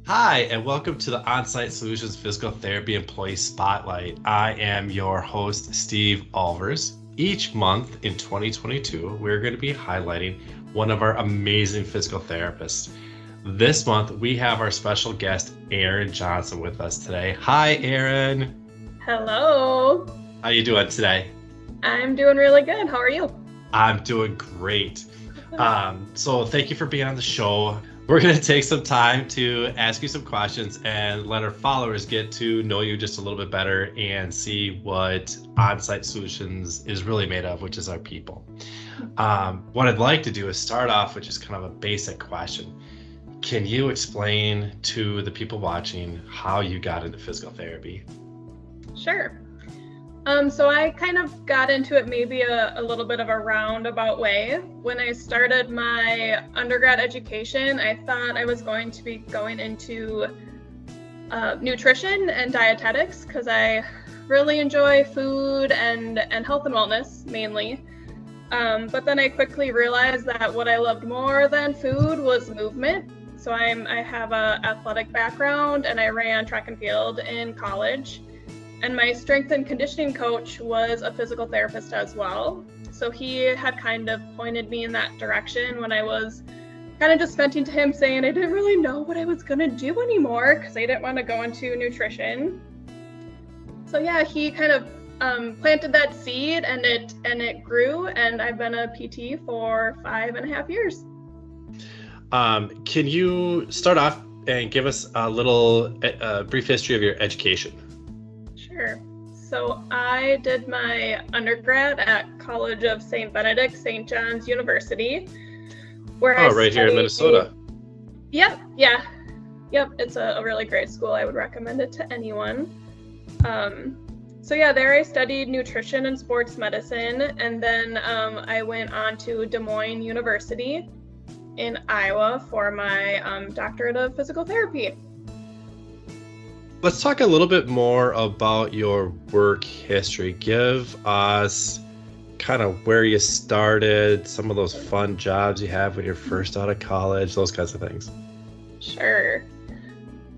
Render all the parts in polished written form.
Hi, and welcome to the OnSite Solutions Physical Therapy Employee Spotlight. I am your host, Steve Alvers. Each month in 2022, we're going to be highlighting one of our amazing physical therapists. This month, we have our special guest, Erin Johnson, with us today. Hi, Erin. Hello. How you doing today? I'm doing really good. How are you? I'm doing great. So thank you for being on the show. We're going to take some time to ask you some questions and let our followers get to know you just a little bit better and see what OnSite Solutions is really made of, which is our people. What I'd like to do is start off with just kind of a basic question. Can you explain to the people watching how you got into physical therapy? Sure. So I kind of got into it maybe a little bit of a roundabout way. When I started my undergrad education, I thought I was going to be going into nutrition and dietetics because I really enjoy food and health and wellness mainly. But then I quickly realized that what I loved more than food was movement. So I have a athletic background and I ran track and field in college. And my strength and conditioning coach was a physical therapist as well. So he had kind of pointed me in that direction when I was kind of just venting to him saying I didn't really know what I was going to do anymore because I didn't want to go into nutrition. So yeah, he kind of planted that seed and it grew, and I've been a PT for 5.5 years. Can you start off and give us a little brief history of your education? Sure. So I did my undergrad at College of St. Benedict, St. John's University, where I right here in Minnesota. Yep, it's a really great school. I would recommend it to anyone. So yeah, there I studied nutrition and sports medicine, and then I went on to Des Moines University in Iowa for my doctorate of physical therapy. Let's talk a little bit more about your work history. Give us kind of where you started, some of those fun jobs you have when you're first out of college, those kinds of things. Sure.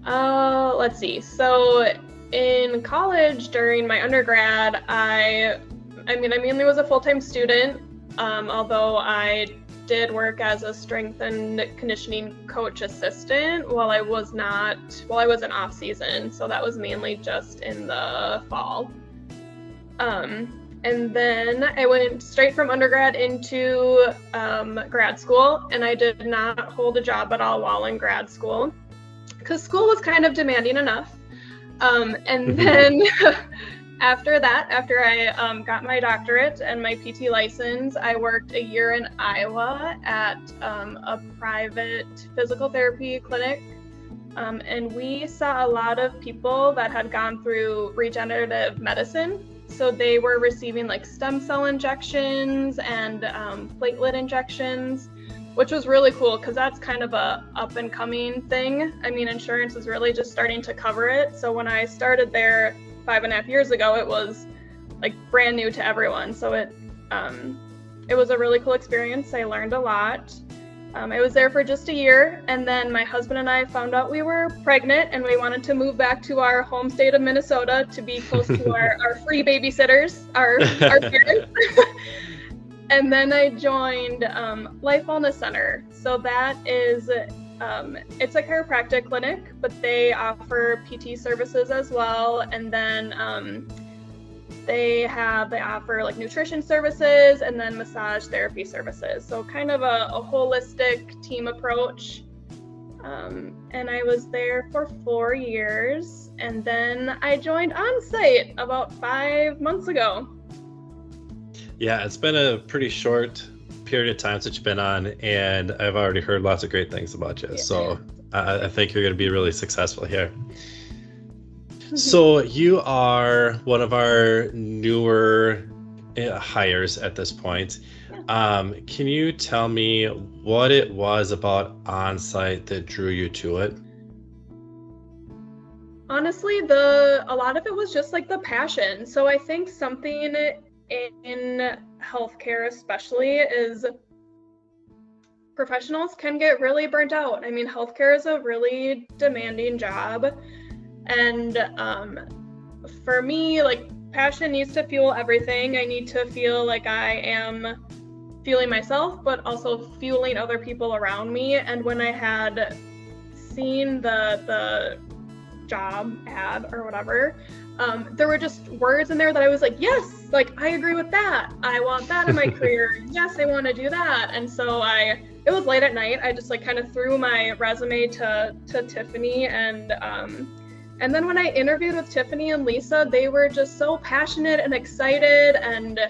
Let's see. So in college during my undergrad, I mainly was a full-time student, although I did work as a strength and conditioning coach assistant while I was in off season. So that was mainly just in the fall. And then I went straight from undergrad into grad school, and I did not hold a job at all while in grad school because school was kind of demanding enough. And then after I got my doctorate and my PT license, I worked a year in Iowa at a private physical therapy clinic. And we saw a lot of people that had gone through regenerative medicine. So they were receiving like stem cell injections and platelet injections, which was really cool because that's kind of a up and coming thing. I mean, insurance is really just starting to cover it. So when I started there 5.5 years ago, it was like brand new to everyone. So it was a really cool experience. I learned a lot. I was there for just a year, and then my husband and I found out we were pregnant and we wanted to move back to our home state of Minnesota to be close to our free babysitters, our parents. And then I joined Life Wellness Center. So that is, it's a chiropractic clinic, but they offer PT services as well. And then they offer like nutrition services and then massage therapy services. So kind of a holistic team approach. And I was there for 4 years, and then I joined OnSite about 5 months ago. Yeah, it's been a pretty short period of time since you've been on, and I've already heard lots of great things about you. Yeah. So I think you're going to be really successful here. So you are one of our newer hires at this point. Can you tell me what it was about OnSite that drew you to it? Honestly, a lot of it was just like the passion. So I think something in healthcare especially is professionals can get really burnt out. I mean, healthcare is a really demanding job. And for me, like, passion needs to fuel everything. I need to feel like I am fueling myself, but also fueling other people around me. And when I had seen the job ad or whatever, there were just words in there that I was like, yes, like, I agree with that. I want that in my career. Yes, I want to do that. And so it was late at night. I just like kind of threw my resume to Tiffany, and then when I interviewed with Tiffany and Lisa, they were just so passionate and excited. And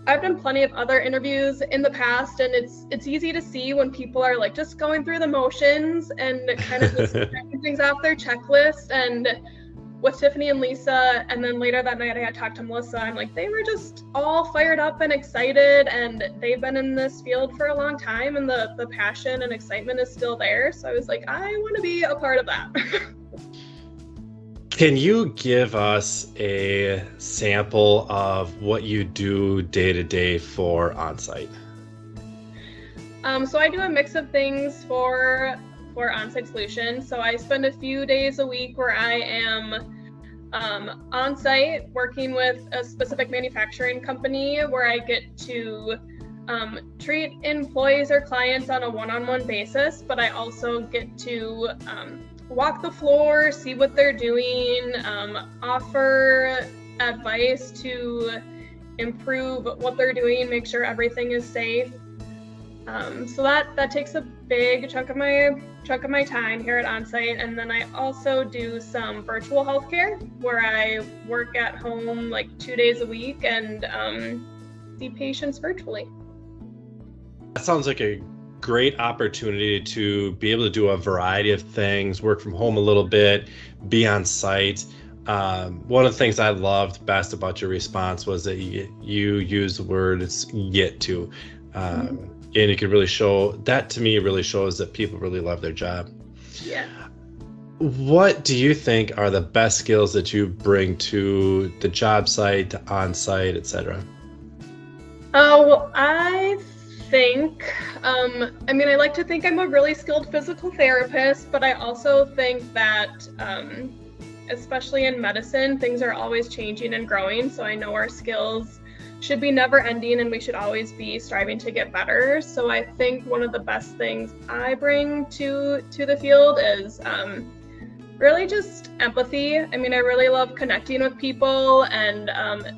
I've done plenty of other interviews in the past, and it's easy to see when people are like just going through the motions and kind of just checking things off their checklist. And with Tiffany and Lisa, and then later that night I had talked to Melissa, I'm like, they were just all fired up and excited, and they've been in this field for a long time, and the passion and excitement is still there. So I was like, I want to be a part of that. Can you give us a sample of what you do day to day for OnSite? So I do a mix of things for OnSite Solutions. So I spend a few days a week where I am on site working with a specific manufacturing company, where I get to treat employees or clients on a one-on-one basis, but I also get to walk the floor, see what they're doing, offer advice to improve what they're doing, make sure everything is safe. So that takes a big chunk of my time here at OnSite. And then I also do some virtual healthcare, where I work at home like 2 days a week and see patients virtually. That sounds like a great opportunity to be able to do a variety of things, work from home a little bit, be on site. One of the things I loved best about your response was that you used the words "get to," and you could really show that. To me, really shows that people really love their job. Yeah. What do you think are the best skills that you bring to the job site, to on-site, etc.? Well, I think, I like to think I'm a really skilled physical therapist, but I also think that, especially in medicine, things are always changing and growing. So I know our skills should be never ending, and we should always be striving to get better. So I think one of the best things I bring to the field is really just empathy. I really love connecting with people and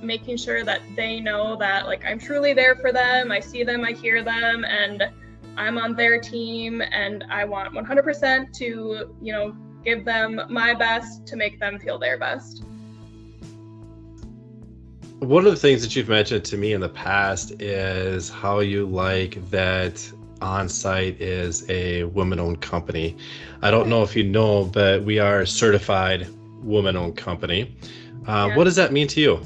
making sure that they know that like I'm truly there for them. I see them, I hear them, and I'm on their team, and I want 100% to, give them my best to make them feel their best. One of the things that you've mentioned to me in the past is how you like that OnSite is a women-owned company. I don't know if you know, but we are a certified woman-owned company. What does that mean to you?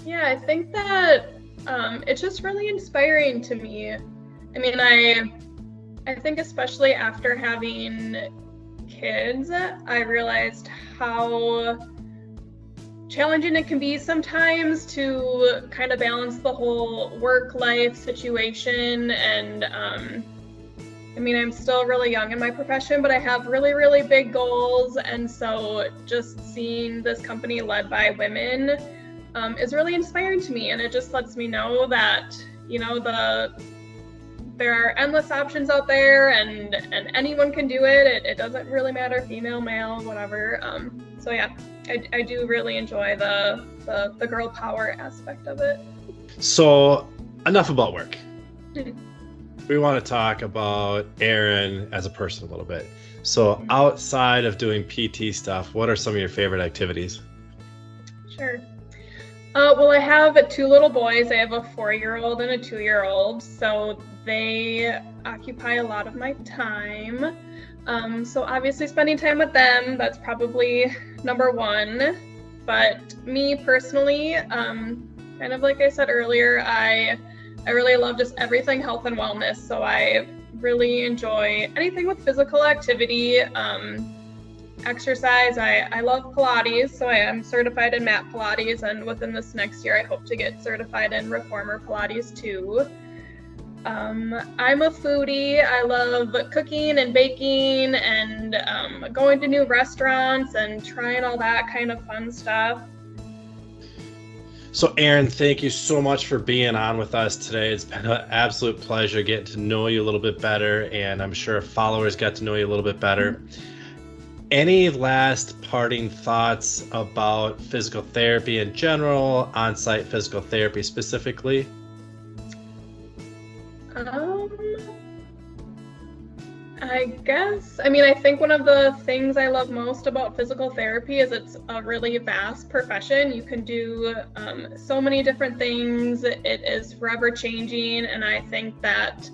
Yeah, I think that it's just really inspiring to me. I think especially after having kids, I realized how challenging it can be sometimes to kind of balance the whole work-life situation. And I'm still really young in my profession, but I have really, really big goals. And so just seeing this company led by women is really inspiring to me. And it just lets me know that, there are endless options out there, and anyone can do it. It doesn't really matter, female, male, whatever. So yeah, I do really enjoy the girl power aspect of it. So enough about work. We want to talk about Erin as a person a little bit. So outside of doing PT stuff, what are some of your favorite activities? Sure. Well, I have 2 little boys. I have a 4-year-old and a 2-year-old. So they occupy a lot of my time. So obviously spending time with them, that's probably number 1. But me personally, kind of like I said earlier, I really love just everything health and wellness. So I really enjoy anything with physical activity, exercise. I love Pilates, so I am certified in mat Pilates, and within this next year I hope to get certified in reformer Pilates too. I'm a foodie. I love cooking and baking and going to new restaurants and trying all that kind of fun stuff. So, Erin, thank you so much for being on with us today. It's been an absolute pleasure getting to know you a little bit better, and I'm sure followers got to know you a little bit better. Any last parting thoughts about physical therapy in general, on-site physical therapy specifically? I guess, I think one of the things I love most about physical therapy is it's a really vast profession. You can do so many different things. It is forever changing, and I think that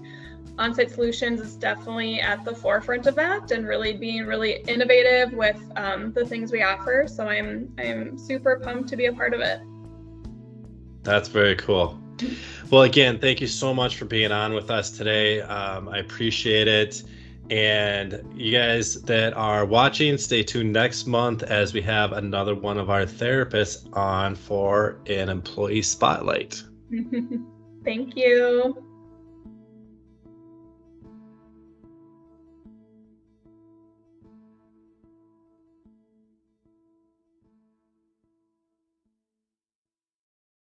OnSite Solutions is definitely at the forefront of that and really being really innovative with the things we offer. So I'm super pumped to be a part of it. That's very cool. Well, again, thank you so much for being on with us today. I appreciate it. And you guys that are watching, stay tuned next month as we have another one of our therapists on for an employee spotlight. Thank you.